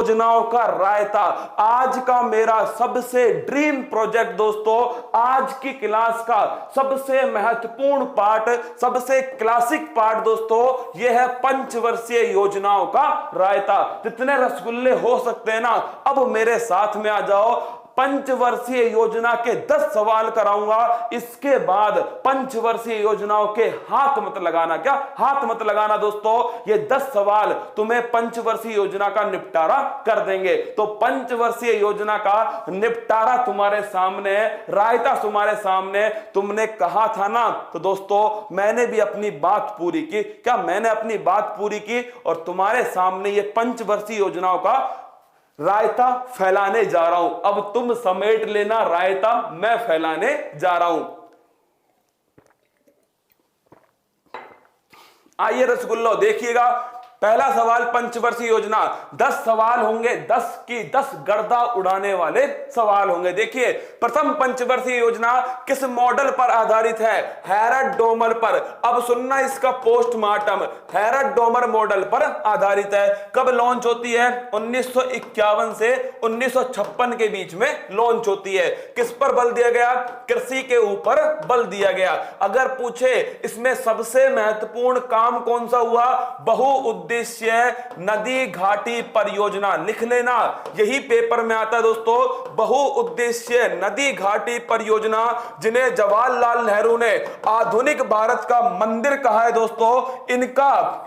योजनाओं का रायता। आज का मेरा सबसे ड्रीम प्रोजेक्ट दोस्तों, आज की क्लास का सबसे महत्वपूर्ण पार्ट, सबसे क्लासिक पार्ट दोस्तों, यह है पंचवर्षीय योजनाओं का रायता। जितने रसगुल्ले हो सकते हैं ना, अब मेरे साथ में आ जाओ। पंचवर्षीय योजना के 10 सवाल कराऊंगा, इसके बाद पंचवर्षीय योजनाओं के हाथ मत लगाना। क्या हाथ मत लगाना दोस्तों, ये 10 सवाल तुम्हें पंचवर्षीय योजना का निपटारा कर देंगे। तो पंचवर्षीय योजना का निपटारा तुम्हारे सामने, रायता तुम्हारे सामने। तुमने कहा था ना, तो दोस्तों मैंने भी अपनी बात पूरी की। क्या मैंने अपनी बात पूरी की और तुम्हारे सामने ये पंचवर्षीय योजनाओं का रायता फैलाने जा रहा हूं। अब तुम समेट लेना, रायता मैं फैलाने जा रहा हूं। आइए रसगुल्लो देखिएगा, पहला सवाल पंचवर्षीय योजना। 10 सवाल होंगे, 10 की 10 गर्दा उड़ाने वाले सवाल होंगे। देखिए, प्रथम पंचवर्षीय योजना किस मॉडल पर आधारित है? हैरड डोमर पर। अब सुनना इसका पोस्टमार्टम, हैरड डोमर मॉडल पर आधारित है। कब लॉन्च होती है? 1951 से 1956 के बीच में लॉन्च होती है। किस पर बल दिया गया? कृषि के ऊपर बल दिया गया। अगर पूछे इसमें सबसे महत्वपूर्ण काम कौन सा हुआ? बहुउद्देशीय नदी घाटी परियोजना। लिख लेना, यही पेपर में आता है दोस्तों। बहुउद्देशीय नदी घाटी परियोजना, जिन्हें जवाहरलाल नेहरू ने आधुनिक भारत का मंदिर कहा है दोस्तों,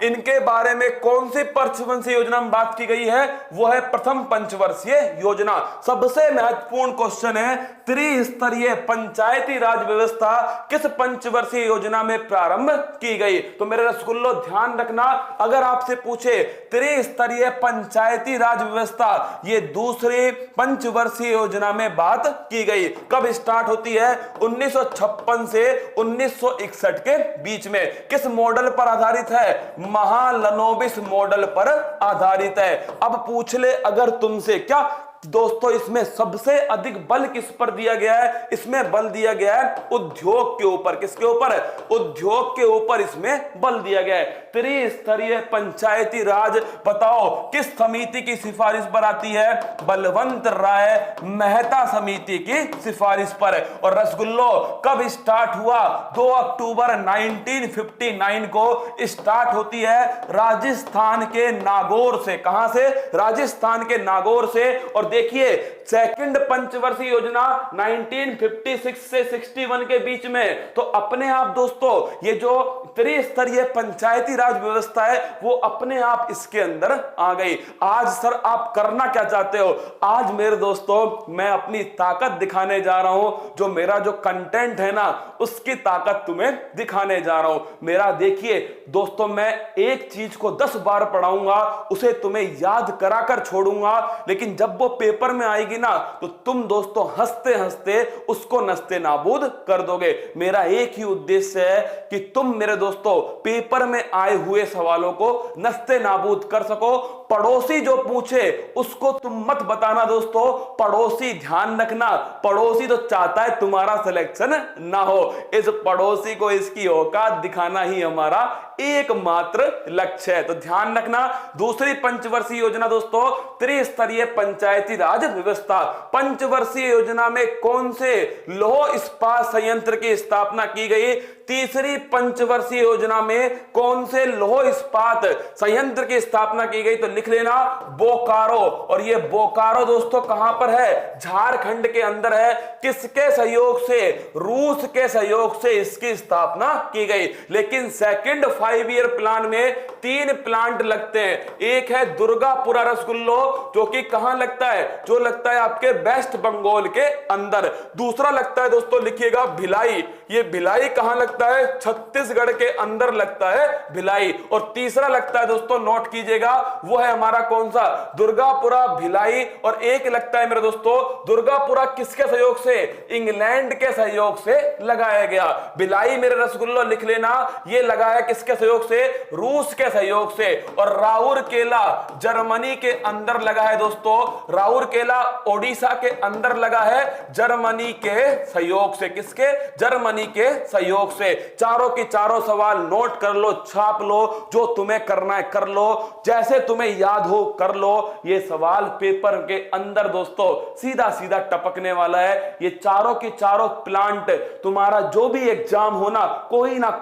इनके बारे में कौन सी पंचवर्षीय योजना में बात की गई है? वो है प्रथम पंचवर्षीय योजना। सबसे महत्वपूर्ण क्वेश्चन है, त्रिस्तरीय पंचायती राज व्यवस्था किस पंचवर्षीय योजना में प्रारंभ की गई? तो मेरे रसगुल्लो ध्यान रखना, अगर आपसे पूछे त्रिस्तरीय पंचायती राज व्यवस्था, ये दूसरी पंचवर्षीय योजना में बात की गई। कब स्टार्ट होती है? 1956 से 1961 के बीच में। किस मॉडल पर आधारित है? महालनोबिस मॉडल पर आधारित है। अब पूछ ले अगर तुमसे, क्या दोस्तों इसमें सबसे अधिक बल किस पर दिया गया है? इसमें बल दिया गया है उद्योग के ऊपर। किसके ऊपर? उद्योग के ऊपर इसमें बल दिया गया है। त्रिस्तरीय पंचायती राज, बताओ किस समिति की सिफारिश पर आती है? बलवंत राय मेहता समिति की सिफारिश पर। और रसगुल्लो कब स्टार्ट हुआ? 2 अक्टूबर 1959 को स्टार्ट होती है राजस्थान के नागौर से। कहां से? राजस्थान के नागौर से। और देखिए, सेकंड पंचवर्षीय योजना 1956 से 61 के बीच में। तो अपने आप दोस्तों ये जो त्रिस्तरीय पंचायती राज व्यवस्था है, वो अपने आप इसके अंदर आ गई। आज सर आप करना क्या चाहते हो? आज मेरे दोस्तों मैं अपनी ताकत दिखाने जा रहा हूं। जो मेरा जो कंटेंट है ना, उसकी ताकत तुम्हें दिखाने जा रहा हूं। मेरा देखिए दोस्तों, मैं एक चीज को 10 बार पढ़ाऊंगा, उसे तुम्हें याद कराकर छोड़ूंगा, लेकिन जब वो पेपर में आएगी ना, तो तुम दोस्तों हंसते हंसते उसको नस्ते नाबूद कर दोगे। मेरा एक ही उद्देश्य है कि तुम मेरे दोस्तों पेपर में आए हुए सवालों को नस्ते नाबूद कर सको। पड़ोसी जो पूछे उसको तुम मत बताना दोस्तों। पड़ोसी ध्यान रखना, पड़ोसी तो चाहता है तुम्हारा सिलेक्शन ना हो। इस पड़ोसी को इसकी औकात दिखाना ही हमारा एकमात्र लक्ष्य है। तो ध्यान रखना, दूसरी पंचवर्षीय योजना दोस्तों त्रिस्तरीय पंचायती राज व्यवस्था। पंचवर्षीय योजना में कौन से लौह इस्पात संयंत्र की स्थापना की गई? तीसरी पंचवर्षीय योजना में कौन से लौह इस्पात संयंत्र की स्थापना की गई? तो लिख लेना बोकारो। और ये बोकारो दोस्तों कहां पर है? झारखंड के अंदर है। किसके सहयोग से? रूस के सहयोग से इसकी स्थापना की गई। लेकिन सेकंड 5 ईयर प्लान में 3 प्लांट लगते हैं। एक है दुर्गापुरा रसगुल्लो, जो कि कहां लगता है? जो लगता है आपके वेस्ट बंगाल के अंदर। दूसरा लगता है दोस्तों, लिखिएगा भिलाई। ये भिलाई कहां लगता है? छत्तीसगढ़ के अंदर लगता है भिलाई। और तीसरा लगता है दोस्तों, नोट कीजिएगा, वो है हमारा कौन सा? दुर्गापुरा, भिलाई। और एक लगता है मेरे दोस्तों दुर्गापुरा किसके सहयोग से? इंग्लैंड के सहयोग से लगाया गया। भिलाई मेरे रसगुल्लो लिख लेना, ये लगाया किसके सहयोग से? रूस के सहयोग से। और राउरकेला जर्मनी के अंदर लगा है दोस्तों, राउरकेला ओडिशा के अंदर लगा है जर्मनी के सहयोग से। किसके? जर्मनी के सहयोग से। चारों के चारों सवाल नोट कर लो, छाप लो, जो तुम्हें करना है कर लो, जैसे तुम्हें याद हो कर लो। ये सवाल पेपर के अंदर दोस्तों सीधा सीधा टपकने वाला है। ये चारों के चारों प्लांट, तुम्हारा जो भी एग्जाम हो ना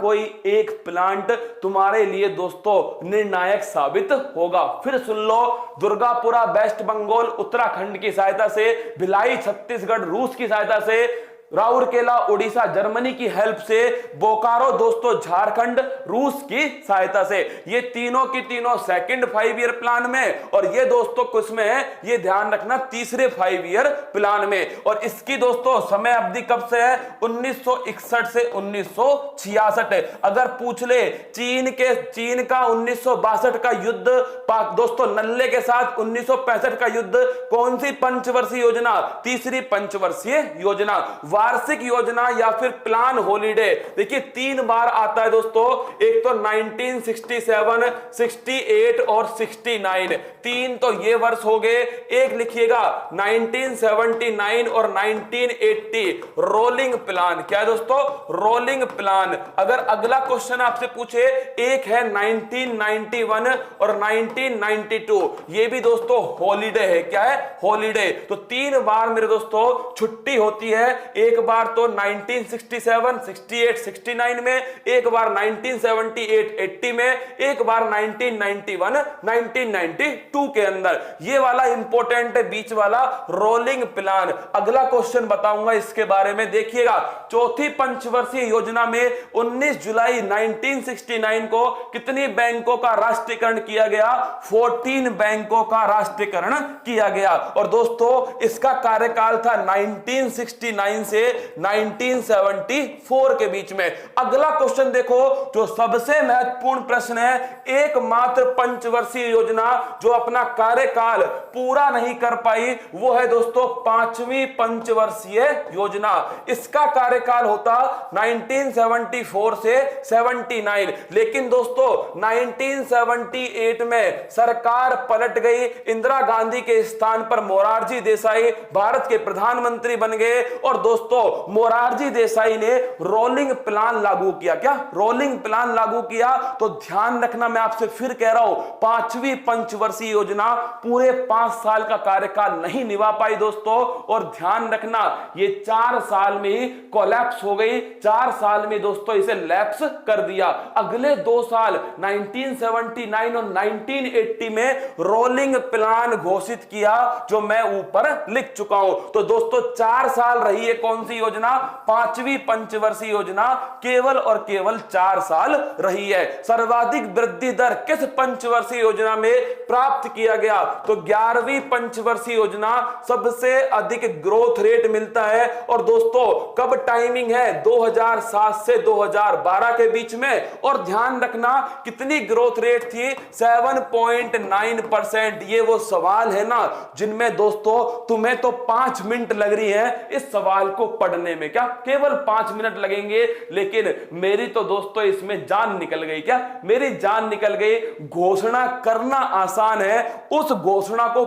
कोई एक प्लांट तुम्हारे लिए दोस्तों निर्णायक साबित होगा। फिर सुन लो, दुर्गापुरा वेस्ट बंगाल उत्तराखंड की सहायता से, भिलाई छत्तीसगढ़ रूस की सहायता से, राउरकेला उड़ीसा जर्मनी की हेल्प से, बोकारो दोस्तों झारखंड रूस की सहायता से। ये तीनों की तीनों सेकंड 5 ईयर प्लान में, और ये दोस्तों किसमें है ये ध्यान रखना, तीसरे 5 ईयर प्लान में। और इसकी दोस्तों समय अवधि कब से है? 1961 से 1966। अगर पूछ ले चीन का 1962 का युद्ध, पाक दोस्तों नल्ले के साथ 1965 का युद्ध, कौन सी पंचवर्षीय योजना? तीसरी पंचवर्षीय योजना। वार्षिक योजना या फिर प्लान हॉलिडे देखिए 3 बार आता है दोस्तों, एक तो 1967, 68 और 69, 3 तो ये वर्ष हो गए। एक लिखिएगा 1979 और 1980 रोलिंग प्लान। क्या है दोस्तों? Rolling plan. अगर अगला क्वेश्चन आपसे पूछे, एक है 1991 और 1992, ये भी दोस्तों हॉलिडे है। क्या है? हॉलिडे। तो 3 बार मेरे दोस्तों छुट्टी होती है, एक बार तो 1967, 68, 69 में, एक बार 1978, 80 में, एक बार 1991, 1992 के अंदर। ये वाला इंपॉर्टेंट है, बीच वाला रोलिंग प्लान। अगला क्वेश्चन बताऊंगा इसके बारे में, देखिएगा। चौथी पंचवर्षीय योजना में 19 जुलाई 1969 को कितनी बैंकों का राष्ट्रीयकरण किया गया? 14 बैंकों का राष्ट्रीयकरण किया गया। और दोस्तों इसका कार्यकाल था 1969 से 1974 के बीच में। अगला क्वेश्चन देखो, जो सबसे महत्वपूर्ण प्रश्न है, एकमात्र पंचवर्षीय योजना जो अपना कार्यकाल पूरा नहीं कर पाई, वो है दोस्तों 5वीं पंचवर्षीय योजना। इसका कार्यकाल होता 1974 से 79, लेकिन दोस्तों 1978 में सरकार पलट गई। इंदिरा गांधी के स्थान पर मोरारजी देसाई भारत के प्रधानमंत्री बन गए। और दोस्तों मोरारजी देसाई ने रोलिंग प्लान लागू किया। क्या? रोलिंग प्लान लागू किया। तो ध्यान रखना, मैं आपसे फिर कह रहा हूं, 5वीं पंचवर्षीय योजना पूरे 5 साल का कार्यकाल नहीं निभा पाई दोस्तों। और ध्यान रखना, ये 4 साल में ही कोलैप्स हो गई। 4 साल में दोस्तों इसे लैप्स कर दिया। अगले 2 साल 1979 और 1980 में रोलिंग प्लान घोषित किया, जो मैं ऊपर लिख चुका हूं। तो दोस्तों 4 साल रही है कौन सी योजना? 5वीं पंचवर्षीय योजना केवल और केवल 4 साल रही है। सर्वाधिक वृद्धि दर किस पंचवर्षीय योजना में प्राप्त किया गया? तो 11वीं पंचवर्षीय योजना सबसे अधिक ग्रोथ रेट मिलता है। और दोस्तों कब टाइमिंग है? 2007 से 2012 के बीच में। और ध्यान रखना कितनी ग्रोथ रेट थी? 7.9%। ये वो सवाल है ना जिनमें दोस्तों तुम्हें तो 5 मिनट लग रही है इस सवाल को पढ़ने में। क्या? केवल 5 मिनट लगेंगे, लेकिन मेरी तो दोस्तों इसमें जान निकल गई। क्या? मेरी जान निकल गई। घोषणा करना आसान है, उस घोषणा को